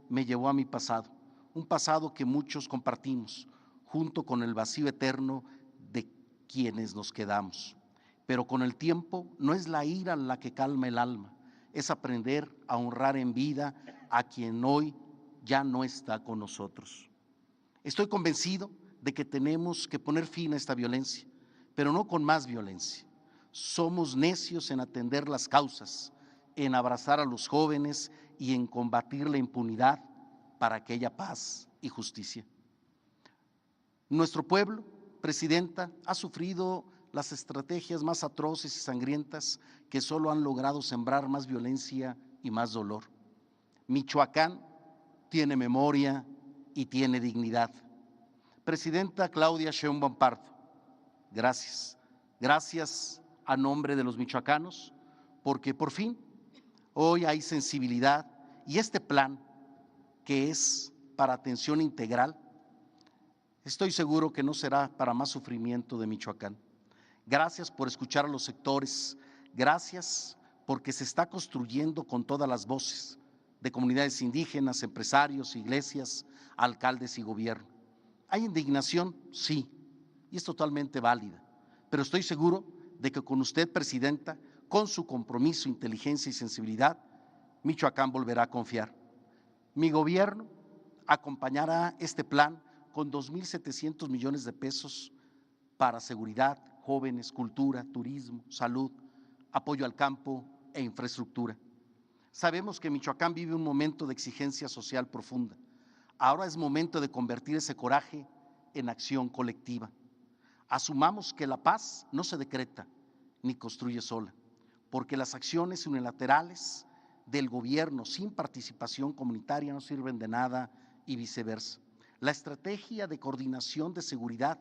Speaker 19: me llevó a mi pasado, un pasado que muchos compartimos, junto con el vacío eterno de quienes nos quedamos. Pero con el tiempo no es la ira la que calma el alma, es aprender a honrar en vida a quien hoy ya no está con nosotros. Estoy convencido de que tenemos que poner fin a esta violencia, pero no con más violencia. Somos necios en atender las causas, en abrazar a los jóvenes y en combatir la impunidad para que haya paz y justicia. Nuestro pueblo, Presidenta, ha sufrido las estrategias más atroces y sangrientas que solo han logrado sembrar más violencia y más dolor. Michoacán tiene memoria y tiene dignidad. Presidenta Claudia Sheinbaum Pardo, gracias. Gracias a nombre de los michoacanos, porque por fin hoy hay sensibilidad y este plan que es para atención integral, estoy seguro que no será para más sufrimiento de Michoacán. Gracias por escuchar a los sectores, gracias porque se está construyendo con todas las voces de comunidades indígenas, empresarios, iglesias, alcaldes y gobierno. ¿Hay indignación? Sí, y es totalmente válida, pero estoy seguro de que con usted, Presidenta, con su compromiso, inteligencia y sensibilidad, Michoacán volverá a confiar. Mi gobierno acompañará este plan con 2.700 millones de pesos para seguridad, jóvenes, cultura, turismo, salud, apoyo al campo e infraestructura. Sabemos que Michoacán vive un momento de exigencia social profunda. Ahora es momento de convertir ese coraje en acción colectiva. Asumamos que la paz no se decreta ni construye sola, porque las acciones unilaterales del gobierno sin participación comunitaria no sirven de nada y viceversa. La estrategia de coordinación de seguridad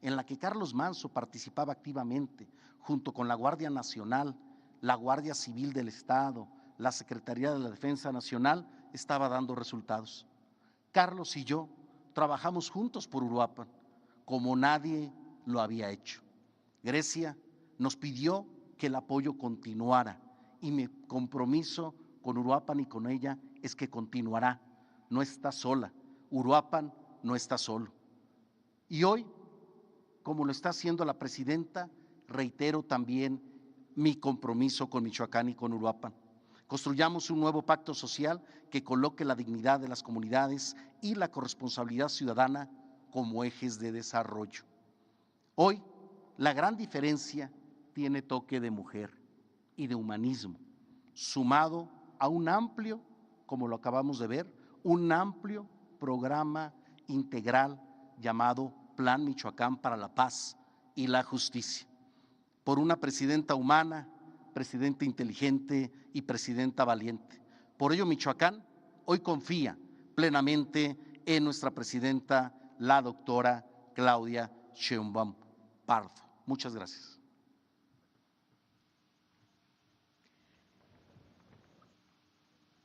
Speaker 19: en la que Carlos Manso participaba activamente, junto con la Guardia Nacional, la Guardia Civil del Estado, la Secretaría de la Defensa Nacional, estaba dando resultados. Carlos y yo trabajamos juntos por Uruapan, como nadie lo había hecho. Grecia nos pidió que el apoyo continuara y mi compromiso con Uruapan y con ella es que continuará. No está sola, Uruapan no está solo. Y hoy, como lo está haciendo la Presidenta, reitero también mi compromiso con Michoacán y con Uruapan. Construyamos un nuevo pacto social que coloque la dignidad de las comunidades y la corresponsabilidad ciudadana como ejes de desarrollo. Hoy, la gran diferencia tiene toque de mujer y de humanismo, sumado a un amplio, como lo acabamos de ver, un amplio programa integral llamado Plan Michoacán para la Paz y la Justicia, por una presidenta humana, presidenta inteligente y presidenta valiente. Por ello, Michoacán hoy confía plenamente en nuestra presidenta, la doctora Claudia Sheinbaum Pardo. Muchas gracias.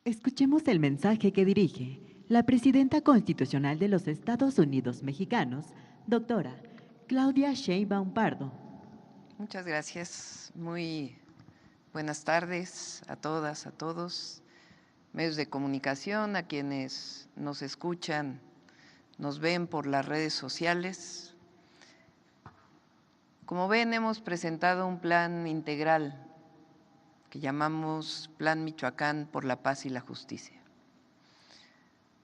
Speaker 1: Escuchemos el mensaje que dirige la presidenta constitucional de los Estados Unidos Mexicanos, doctora Claudia Sheinbaum Pardo.
Speaker 21: Muchas gracias. Muy buenas tardes a todas, a todos, medios de comunicación, a quienes nos escuchan, nos ven por las redes sociales. Como ven, hemos presentado un plan integral que llamamos Plan Michoacán por la Paz y la Justicia.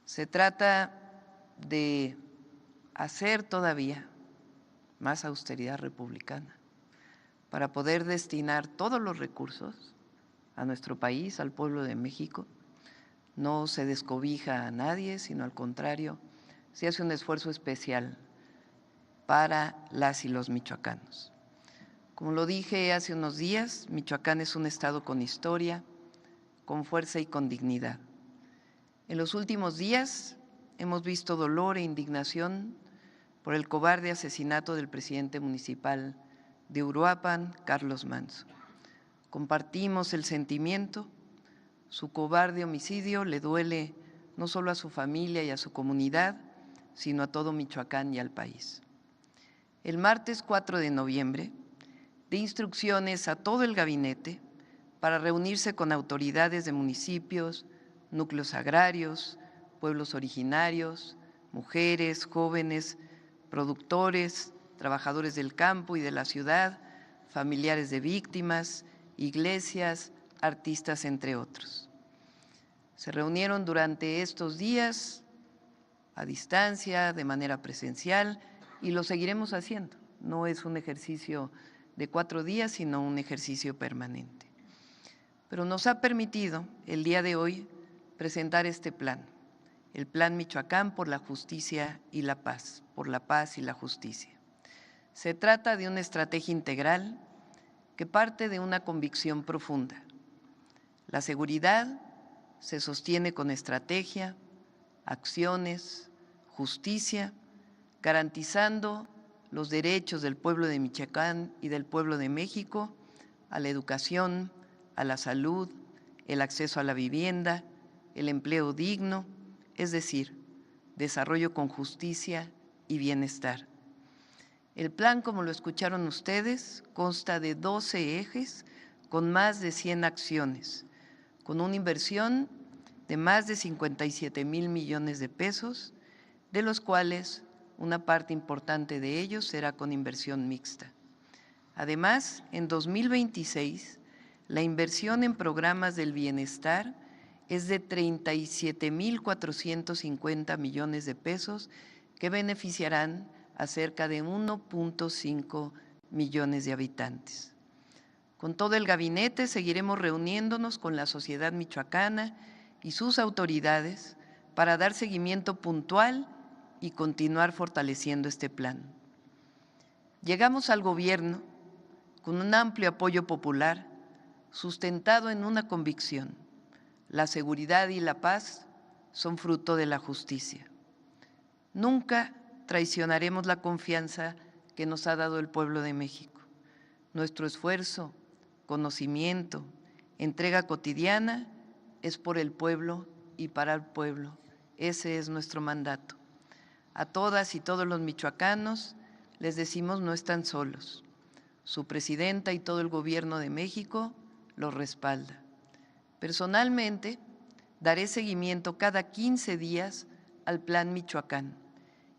Speaker 21: Se trata de hacer todavía más austeridad republicana para poder destinar todos los recursos a nuestro país, al pueblo de México. No se descobija a nadie, sino al contrario, se hace un esfuerzo especial para las y los michoacanos. Como lo dije hace unos días, Michoacán es un estado con historia, con fuerza y con dignidad. En los últimos días hemos visto dolor e indignación por el cobarde asesinato del presidente municipal de Uruapan, Carlos Manso. Compartimos el sentimiento. Su cobarde homicidio le duele no solo a su familia y a su comunidad, sino a todo Michoacán y al país. El martes 4 de noviembre, di instrucciones a todo el gabinete para reunirse con autoridades de municipios, núcleos agrarios, pueblos originarios, mujeres, jóvenes, productores, trabajadores del campo y de la ciudad, familiares de víctimas, iglesias, artistas, entre otros. Se reunieron durante estos días a distancia, de manera presencial, y lo seguiremos haciendo. No es un ejercicio de 4 días, sino un ejercicio permanente. Pero nos ha permitido el día de hoy presentar este plan, el Plan Michoacán por la Justicia y la Paz, por la paz y la justicia. Se trata de una estrategia integral que parte de una convicción profunda. La seguridad se sostiene con estrategia, acciones, justicia, garantizando los derechos del pueblo de Michoacán y del pueblo de México a la educación, a la salud, el acceso a la vivienda, el empleo digno, es decir, desarrollo con justicia y bienestar. El plan, como lo escucharon ustedes, consta de 12 ejes con más de 100 acciones, con una inversión de más de 57,000 millones de pesos, de los cuales una parte importante de ellos será con inversión mixta. Además, en 2026, la inversión en programas del bienestar es de 37,450 millones de pesos que beneficiarán a cerca de 1.5 millones de habitantes. Con todo el gabinete seguiremos reuniéndonos con la sociedad michoacana y sus autoridades para dar seguimiento puntual y continuar fortaleciendo este plan. Llegamos al gobierno con un amplio apoyo popular sustentado en una convicción: la seguridad y la paz son fruto de la justicia. Nunca traicionaremos la confianza que nos ha dado el pueblo de México. Nuestro esfuerzo, conocimiento, entrega cotidiana es por el pueblo y para el pueblo. Ese es nuestro mandato. A todas y todos los michoacanos les decimos: no están solos. Su presidenta y todo el gobierno de México los respalda. Personalmente, daré seguimiento cada 15 días al Plan Michoacán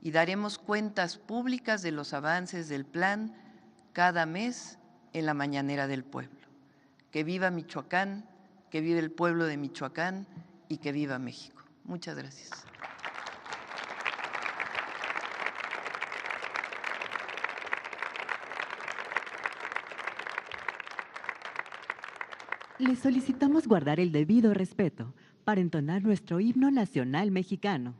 Speaker 21: y daremos cuentas públicas de los avances del plan cada mes en la mañanera del pueblo. Que viva Michoacán, que viva el pueblo de Michoacán y que viva México. Muchas gracias.
Speaker 1: Les solicitamos guardar el debido respeto para entonar nuestro himno nacional mexicano.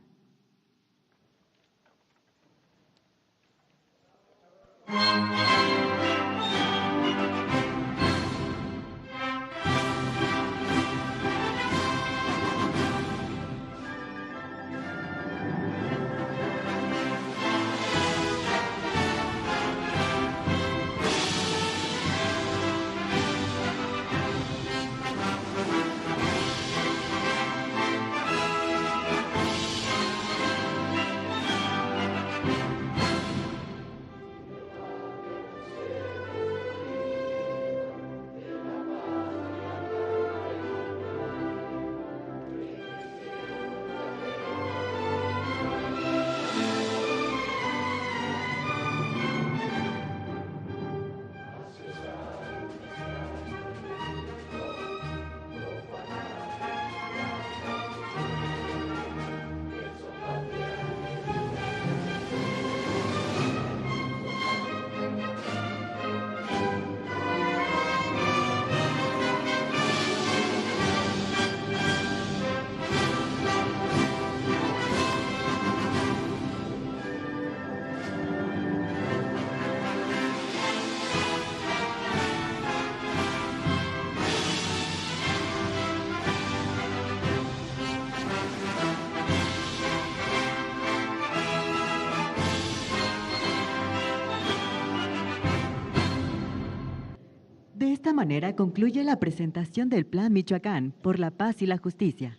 Speaker 1: manera concluye la presentación del Plan Michoacán por la Paz y la Justicia.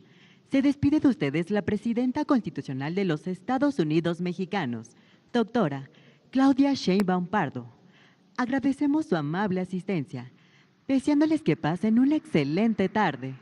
Speaker 1: Se despide de ustedes la Presidenta Constitucional de los Estados Unidos Mexicanos, doctora Claudia Sheinbaum Pardo. Agradecemos su amable asistencia, deseándoles que pasen una excelente tarde.